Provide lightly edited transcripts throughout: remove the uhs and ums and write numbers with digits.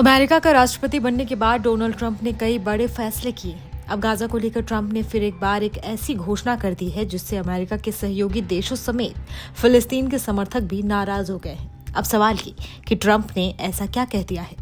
America का राष्ट्रपति बनने के बाद डोनाल्ड ट्रंप ने कई बड़े फैसले किए हैं। अब गाजा को लेकर ट्रंप ने फिर एक बार एक ऐसी घोषणा कर दी है जिससे अमेरिका के सहयोगी देशों समेत फिलिस्तीन के समर्थक भी नाराज हो गए हैं। अब सवाल ये कि ट्रंप ने ऐसा क्या कह दिया है।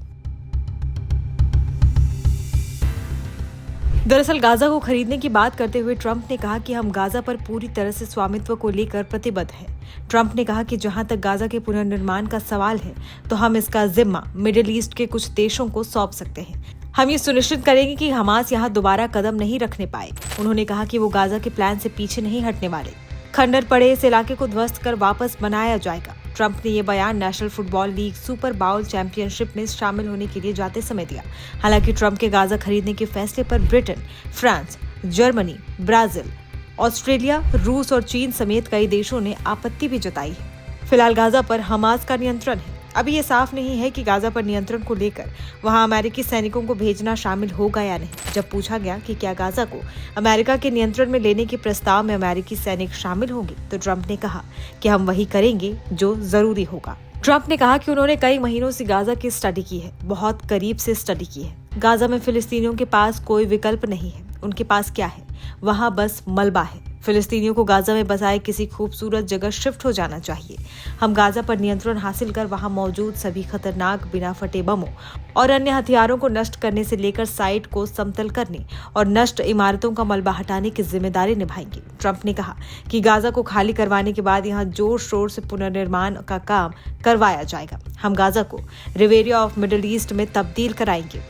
दरअसल गाजा को खरीदने की बात करते हुए ट्रंप ने कहा कि हम गाजा पर पूरी तरह से स्वामित्व को लेकर प्रतिबद्ध हैं। ट्रंप ने कहा कि जहां तक गाजा के पुनर्निर्माण का सवाल है तो हम इसका जिम्मा मिडिल ईस्ट के कुछ देशों को सौंप सकते हैं। हम ये सुनिश्चित करेंगे कि हमास यहां दोबारा कदम नहीं रखने पाए। उन्होंने कहा कि वो गाजा के प्लान से पीछे नहीं हटने वाले। खंडर पड़े इस इलाके को ध्वस्त कर वापस बनाया जाएगा। ट्रंप ने ये बयान National Football League Super Bowl championship में शामिल होने के लिए जाते समय दिया। हालांकि ट्रंप के गाजा खरीदने के फैसले पर Britain, France, Germany, Brazil, Australia, रूस और चीन समेत कई देशों ने आपत्ति भी जताई है। फिलहाल गाजा पर हमास का नियंत्रण है। अभी ये साफ नहीं है कि गाजा पर नियंत्रण को लेकर वहां अमेरिकी सैनिकों को भेजना शामिल होगा या नहीं। जब पूछा गया कि क्या गाजा को अमेरिका के नियंत्रण में लेने के प्रस्ताव में अमेरिकी सैनिक शामिल होंगे, तो ट्रंप ने कहा कि हम वही करेंगे जो जरूरी होगा। ट्रंप ने कहा कि उन्होंने कई महीनों से गाजा की स्टडी की है, बहुत करीब से स्टडी की है। गाजा में फिलिस्तीनियों के पास कोई विकल्प नहीं है। उनके पास क्या है? वहां बस मलबा है। फिलिस्तीनियों को गाजा में बसाए किसी खूबसूरत जगह शिफ्ट हो जाना चाहिए। हम गाजा पर नियंत्रण हासिल कर वहां मौजूद सभी खतरनाक बिना फटे बमों और अन्य हथियारों को नष्ट करने से लेकर साइट को समतल करने और नष्ट इमारतों का मलबा हटाने की जिम्मेदारी निभाएंगे। ट्रंप ने कहा कि गाजा को खाली करवाने के बाद यहां जोर शोर से पुनर्निर्माण का काम करवाया जाएगा। हम गाजा को रिवेरिया ऑफ मिडिल ईस्ट में तब्दील कराएंगे।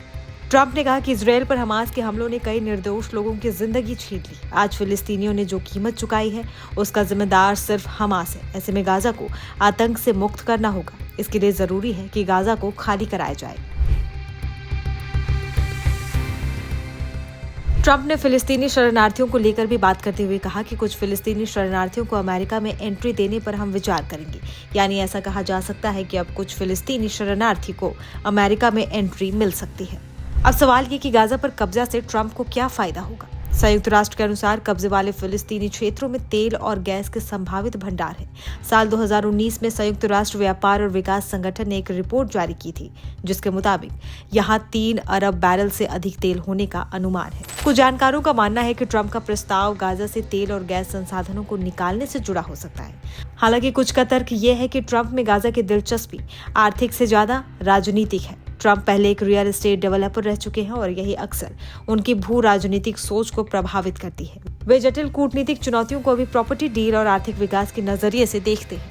ट्रंप ने कहा कि इजरायल पर हमास के हमलों ने कई निर्दोष लोगों की जिंदगी छीन ली। आज फिलिस्तीनियों ने जो कीमत चुकाई है उसका जिम्मेदार सिर्फ हमास है। ऐसे में गाजा को आतंक से मुक्त करना होगा। इसके लिए जरूरी है कि गाजा को खाली कराया जाए। ट्रंप ने फिलिस्तीनी शरणार्थियों को लेकर भी बात करते हुए कहा कि कुछ फिलिस्तीनी शरणार्थियों को अमेरिका में एंट्री देने पर हम विचार करेंगे। यानी ऐसा कहा जा सकता है कि अब कुछ फिलिस्तीनी शरणार्थी को अमेरिका में एंट्री मिल सकती है। अब सवाल ये कि गाजा पर कब्जा से ट्रंप को क्या फायदा होगा। संयुक्त राष्ट्र के अनुसार कब्जे वाले फिलिस्तीनी क्षेत्रों में तेल और गैस के संभावित भंडार हैं। साल 2019 में संयुक्त राष्ट्र व्यापार और विकास संगठन ने एक रिपोर्ट जारी की थी जिसके मुताबिक यहाँ 3 अरब बैरल से अधिक तेल होने का अनुमान है। कुछ जानकारों का मानना है कि ट्रंप का प्रस्ताव गाजा से तेल और गैस संसाधनों को निकालने से जुड़ा हो सकता है। हालांकि कुछ का तर्क यह है कि ट्रंप में गाजा की दिलचस्पी आर्थिक से ज्यादा राजनीतिक है। ट्रंप पहले एक रियल एस्टेट डेवलपर रह चुके हैं और यही अक्सर उनकी भू राजनीतिक सोच को प्रभावित करती है। वे जटिल कूटनीतिक चुनौतियों को भी प्रॉपर्टी डील और आर्थिक विकास के नजरिए से देखते हैं।